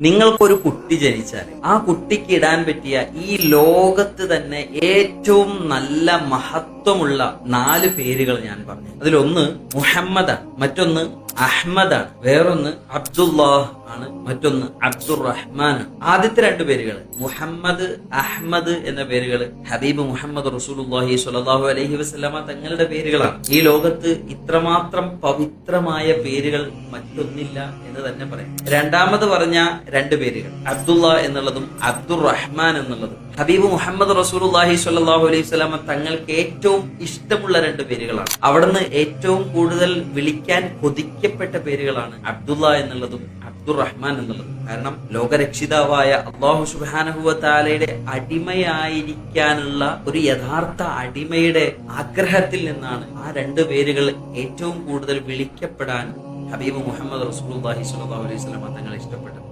നിങ്ങൾക്കൊരു കുട്ടി ജനിച്ചാൽ ആ കുട്ടിക്ക് ഇടാൻ പറ്റിയ ഈ ലോകത്ത് തന്നെ ഏറ്റവും നല്ല മഹത്വമുള്ള 4 പേരുകൾ ഞാൻ പറഞ്ഞു. അതിലൊന്ന് മുഹമ്മദാണ്, മറ്റൊന്ന് അഹ്മദാണ്, വേറൊന്ന് അബ്ദുല്ലാഹ് ആണ്, മറ്റൊന്ന് അബ്ദുറഹ്മാൻ. ആദ്യത്തെ 2 പേരുകൾ മുഹമ്മദ്, അഹ്മദ് എന്ന പേരുകൾ ഹബീബ് മുഹമ്മദ് റസൂലുള്ളാഹി സ്വല്ലല്ലാഹു അലൈഹി വസല്ലമ തങ്ങളുടെ പേരുകളാണ്. ഈ ലോകത്ത് ഇത്രമാത്രം പവിത്രമായ പേരുകൾ മറ്റൊന്നില്ല എന്ന് തന്നെ പറയാം. രണ്ടാമത് പറഞ്ഞ 2 പേരുകൾ അബ്ദുള്ള എന്നുള്ളതും അബ്ദുറഹ്മാൻ എന്നുള്ളതും ഹബീബ് മുഹമ്മദ് റസൂലുള്ളാഹി സ്വല്ലല്ലാഹു അലൈഹി വസല്ലമ തങ്ങൾക്ക് ഏറ്റവും ഇഷ്ടമുള്ള 2 പേരുകളാണ്. അവിടുന്ന് ഏറ്റവും കൂടുതൽ വിളിക്കാൻ കൊതിക്കപ്പെട്ട പേരുകളാണ് അബ്ദുള്ള എന്നുള്ളതും അബ്ദുറഹ്മാൻ എന്നുള്ളതും. കാരണം ലോകരക്ഷിതാവായ അല്ലാഹു സുബ്ഹാനഹു വ തആലയുടെ അടിമയായിരിക്കാനുള്ള ഒരു യഥാർത്ഥ അടിമയുടെ ആഗ്രഹത്തിൽ നിന്നാണ് ആ 2 പേരുകൾ ഏറ്റവും കൂടുതൽ വിളിക്കപ്പെടാൻ ഹബീബ് മുഹമ്മദ് റസൂലുള്ളാഹി സ്വല്ലല്ലാഹു അലൈഹി വസല്ലമ തങ്ങൾ ഇഷ്ടപ്പെട്ടത്.